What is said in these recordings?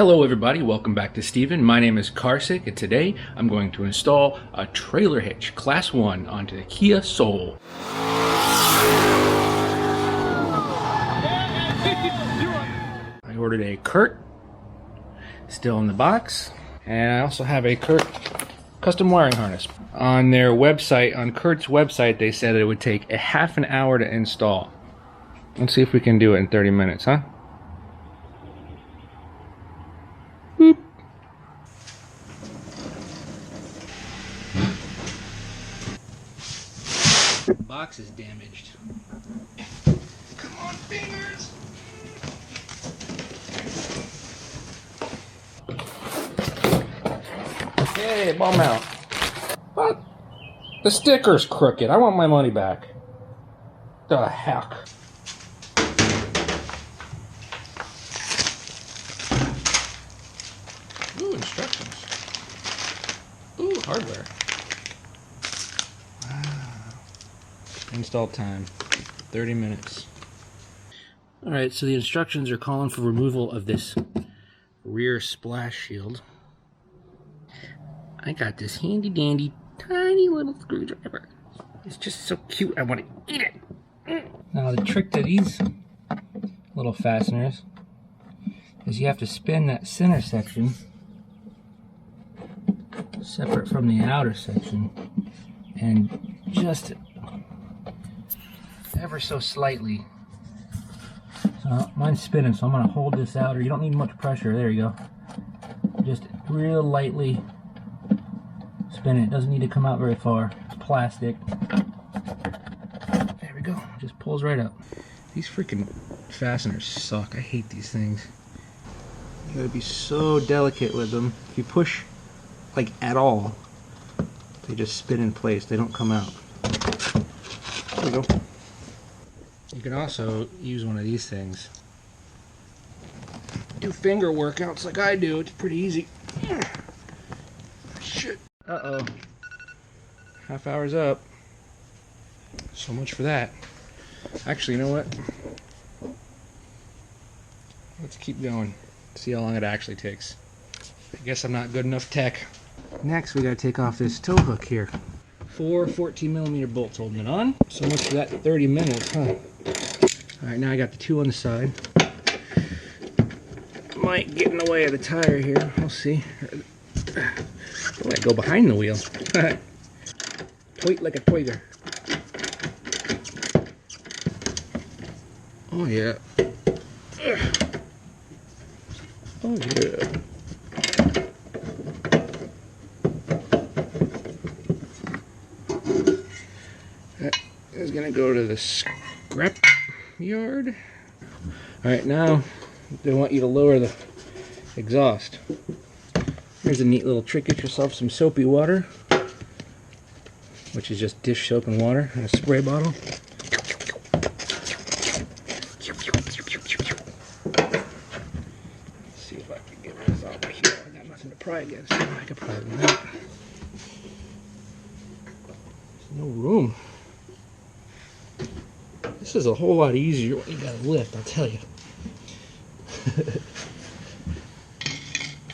Hello everybody, welcome back to Steven. My name is Carsick and today I'm going to install a trailer hitch Class 1 onto the Kia Soul. I ordered a Curt, still in the box, and I also have a Curt custom wiring harness. On their website, on Curt's website, they said it would take a half an hour to install. Let's see if we can do it in 30 minutes, huh? Boop. The box is damaged. Come on, fingers! Hey, ball mount. What? The sticker's crooked. I want my money back. The heck? Ooh, instructions. Ooh, hardware. Wow. Install time, 30 minutes. Alright, so the instructions are calling for removal of this rear splash shield. I got this handy dandy tiny little screwdriver. It's just so cute, I want to eat it. Now the trick to these little fasteners is you have to spin that center section separate from the outer section, and just ever so slightly. So mine's spinning, so I'm going to hold this outer. You don't need much pressure. There you go. Just real lightly spin it. It doesn't need to come out very far. It's plastic. There we go. It just pulls right up. These freaking fasteners suck. I hate these things. You gotta be so delicate with them. If you push like at all, they just spin in place. They don't come out. There we go. You can also use one of these things. Do finger workouts like I do. It's pretty easy. Shit. Uh-oh. Half hour's up. So much for that. Actually, you know what? Let's keep going. See how long it actually takes. I guess I'm not good enough tech. Next, we gotta take off this tow hook here. 4 14mm bolts holding it on. So much for that 30 minutes, huh? Alright, now I got the two on the side. Might get in the way of the tire here. We'll see. Oh, I go behind the wheel. Toit like a toiger. Oh yeah. Oh yeah. That is gonna go to the scrap yard. Alright, now they want you to lower the exhaust. Here's a neat little trick. Get yourself some soapy water, which is just dish soap and water in a spray bottle. Let's see if I can get this out of here. I got nothing to pry against. I could pry with that. There's no room. This is a whole lot easier when you gotta lift, I'll tell you.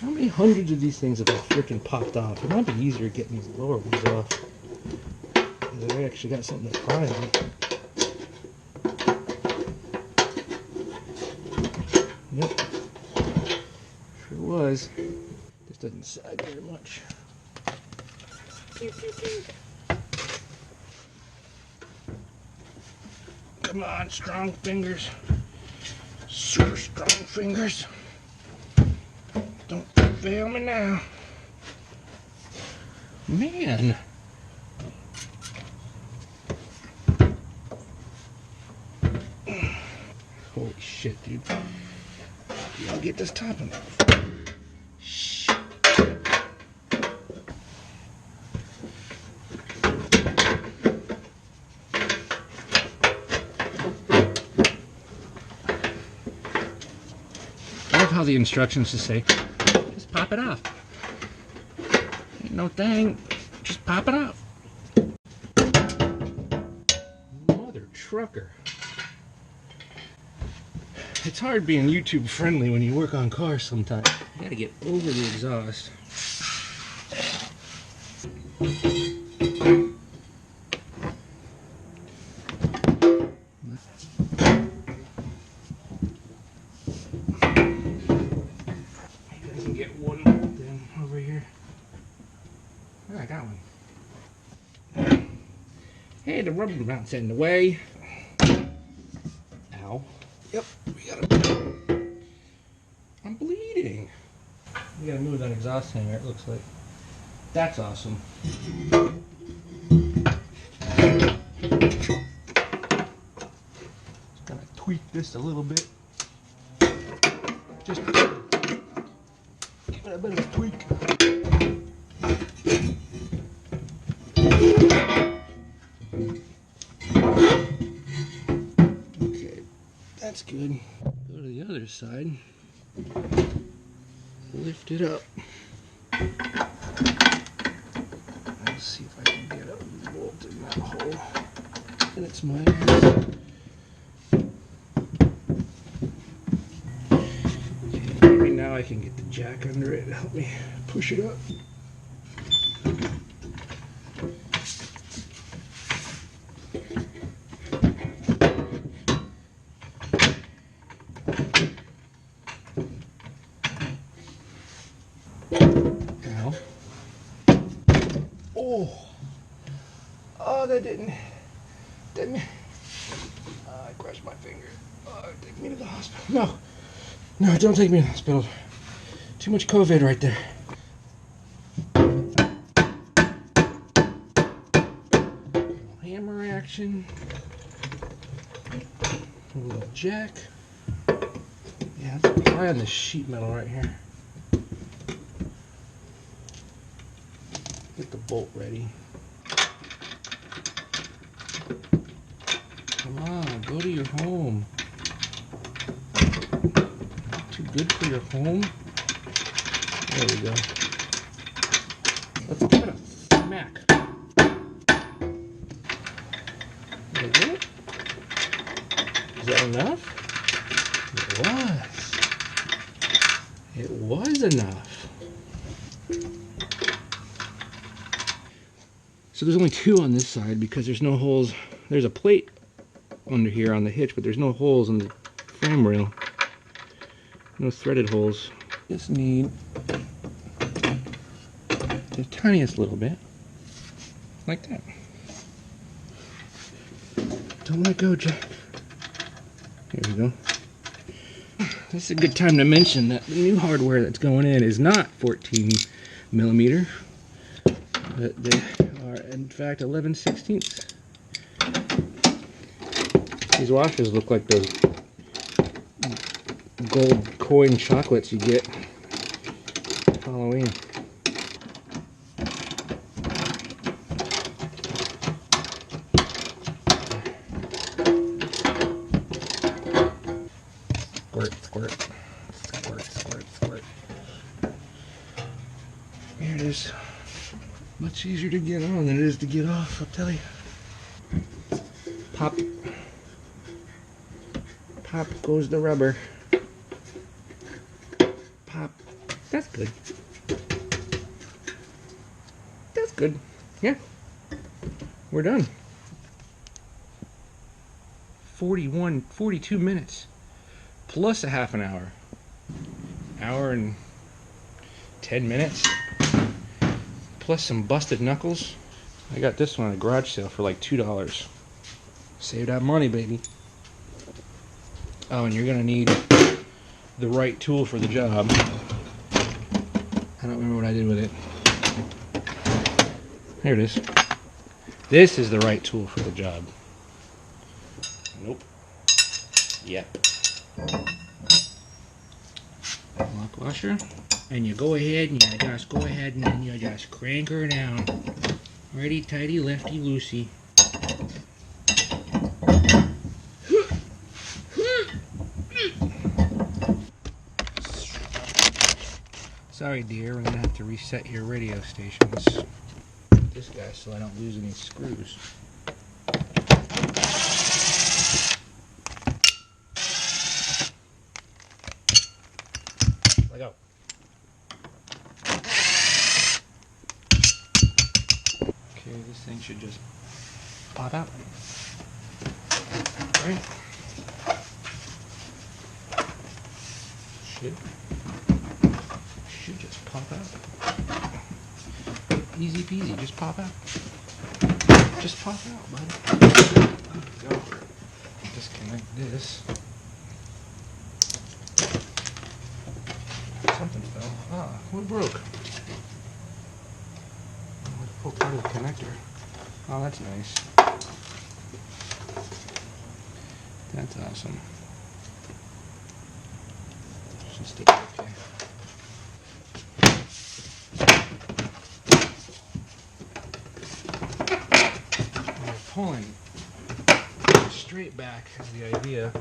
How many hundreds of these things have I freaking popped off? It might be easier getting these lower ones off. Because I actually got something to pry on. Yep. Sure was. This doesn't sag very much. Come on, strong fingers. Super strong fingers. Don't fail me now. Man. Holy shit, dude. I'll get this topping. Shit. I love how the instructions just say, just pop it off. Ain't no thing, just pop it off. Mother trucker. It's hard being YouTube friendly when you work on cars sometimes. You gotta get over the exhaust. Maybe I can get one bolt in over here. Oh, I got one. Hey, the rubber mount's in the way. Ow. Yep, we gotta. I'm bleeding. We gotta move that exhaust hanger, it looks like. That's awesome. Just gonna tweak this a little bit. Just give it a bit of a tweak. Okay, that's good. Go to the other side. Lift it up. Let's see if I can get a bolt in that hole. And it's my ass. Okay, maybe now I can get the jack under it to help me push it up. Ow. Oh, that didn't. I crushed my finger. Take me to the hospital. No, don't take me to the hospital. Too much COVID right there. Hammer action. A little jack. Yeah, let's apply on the sheet metal right here. Get the bolt ready. Come on, go to your home. Too good for your home? There we go. Let's give it a smack. Is that good? Is that enough? It was enough. So there's only two on this side because there's no holes. There's a plate under here on the hitch, but there's no holes in the frame rail. No threaded holes. Just need the tiniest little bit, like that. Don't let go, Jack. Here we go. This is a good time to mention that the new hardware that's going in is not 14 millimeter, but they are in fact 11/16. These washers look like those gold coin chocolates you get for Halloween. Squirt, squirt, squirt, squirt, squirt. Here it is. Much easier to get on than it is to get off, I'll tell you. Pop. Pop goes the rubber. Pop. That's good. That's good. Yeah. We're done. 42 minutes. Plus a half an hour. Hour and 10 minutes. Plus some busted knuckles. I got this one at a garage sale for like $2. Saved that money, baby. Oh, and you're gonna need the right tool for the job. I don't remember what I did with it. Here it is. This is the right tool for the job. Nope. Yep. Lock washer. And you go ahead and you just go ahead and then you just crank her down. Righty tighty, lefty loosey. Sorry dear, we're gonna have to reset your radio stations. This guy so I don't lose any screws. Okay, this thing should just pop out. Right? Should just pop out. Easy peasy, just pop out. Just pop out, buddy. There we go. Disconnect this. Something fell. Ah, what broke? Pull part of the connector. Oh, that's nice. That's awesome. Should stay okay. We're pulling straight back is the idea.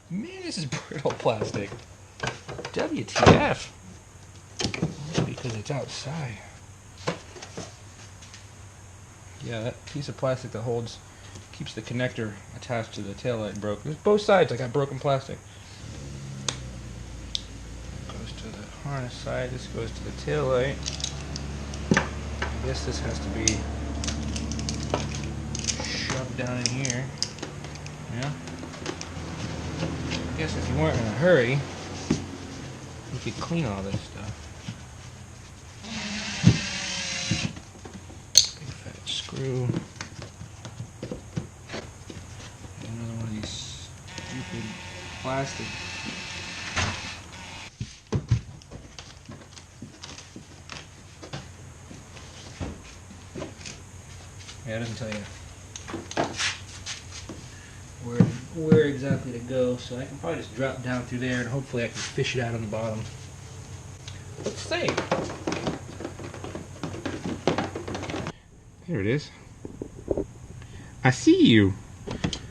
Man, this is brittle plastic. WTF? Because it's outside. Yeah, that piece of plastic that keeps the connector attached to the taillight broke. There's both sides. I got broken plastic. Goes to the harness side. This goes to the taillight. I guess this has to be shoved down in here. Yeah. I guess if you weren't in a hurry, you could clean all this stuff. Big fat screw. Another one of these stupid plastic. Yeah, it doesn't tell you where exactly to go, so I can probably just drop down through there and hopefully I can fish it out on the bottom. Let's see. There it is. I see you.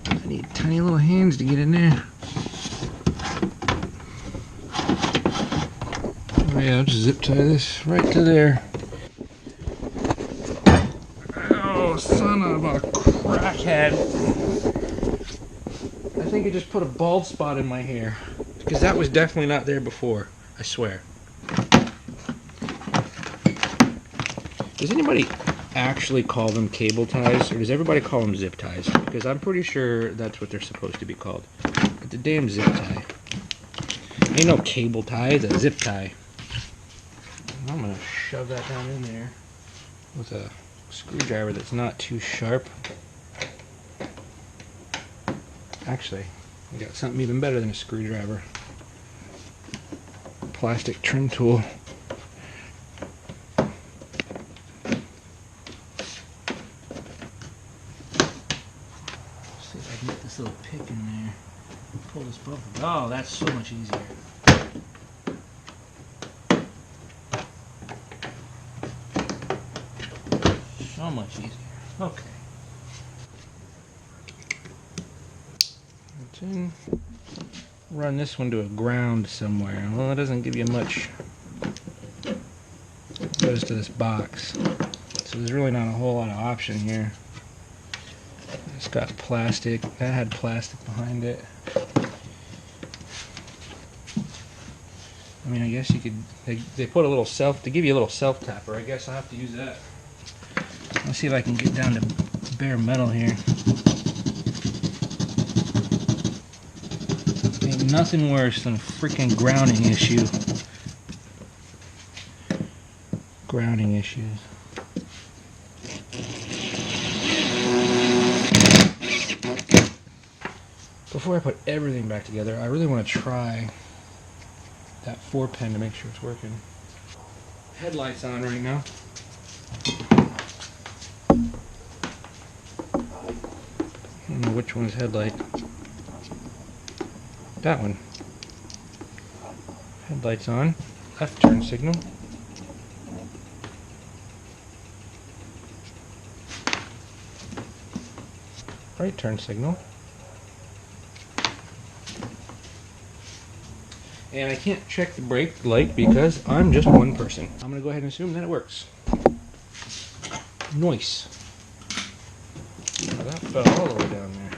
I need tiny little hands to get in there. Oh yeah, I'll just zip tie this right to there. Oh, son of a crackhead. I think it just put a bald spot in my hair. Because that was definitely not there before. I swear. Does anybody actually call them cable ties? Or does everybody call them zip ties? Because I'm pretty sure that's what they're supposed to be called. It's a damn zip tie. Ain't no cable tie, it's a zip tie. I'm going to shove that down in there with a screwdriver that's not too sharp. Actually, I got something even better than a screwdriver. Plastic trim tool. See if I can get this little pick in there. Pull this bumper. Oh, that's so much easier. So much easier. Okay. In. Run this one to a ground somewhere. Well, it doesn't give you much. It goes to this box. So there's really not a whole lot of option here. It's got plastic. That had plastic behind it. I mean, I guess you could. They put a little they give you a little self tapper. I guess I'll have to use that. Let's see if I can get down to bare metal here. Ain't nothing worse than a freaking grounding issue. Grounding issues. Before I put everything back together, I really want to try that 4-pin to make sure it's working. Headlights on right now. I don't know which one's headlight. That one. Headlights on. Left turn signal. Right turn signal. And I can't check the brake light because I'm just one person. I'm going to go ahead and assume that it works. Nice. Oh, that fell all the way down there.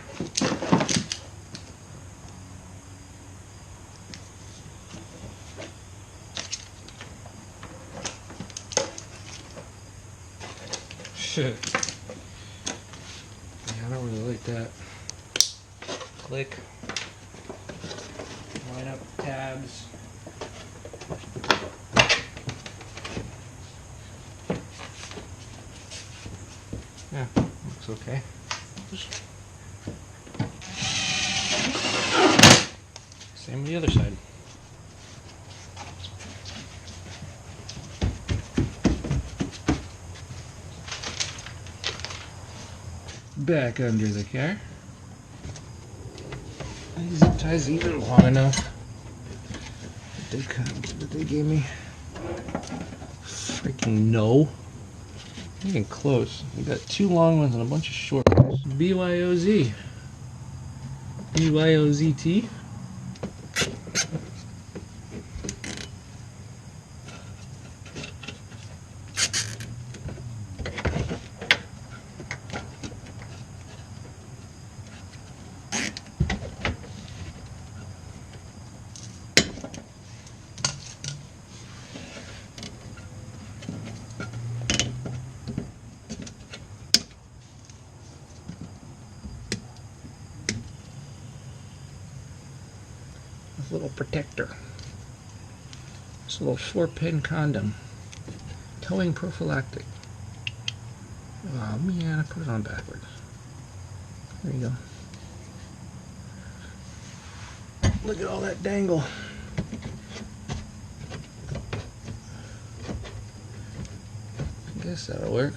Yeah, I don't really like that. Click. Line up tabs. Yeah, looks okay. Same with the other side. Back under the car. Zip ties even long enough that they gave me. Freaking no. Even close. We got 2 long ones and a bunch of short ones. BYOZ. BYOZT. This little protector. This little 4-pin condom. Towing prophylactic. Oh man, I put it on backwards. There you go. Look at all that dangle. I guess that'll work.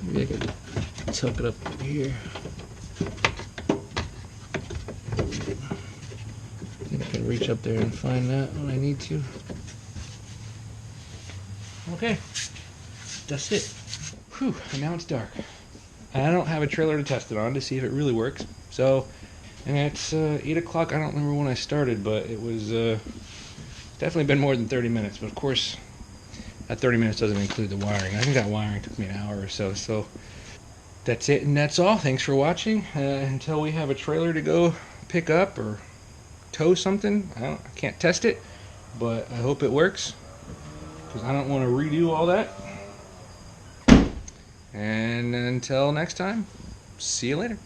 Maybe I could tilt it up over here. I think I can reach up there and find that when I need to. Okay, that's it. Whew, and now it's dark. And I don't have a trailer to test it on to see if it really works. So, and it's 8 o'clock. I don't remember when I started, but it was definitely been more than 30 minutes. But of course, that 30 minutes doesn't include the wiring. I think that wiring took me an hour or so. So that's it, and that's all. Thanks for watching. Until we have a trailer to go pick up or tow something, I can't test it, but I hope it works because I don't want to redo all that. And until next time, see you later.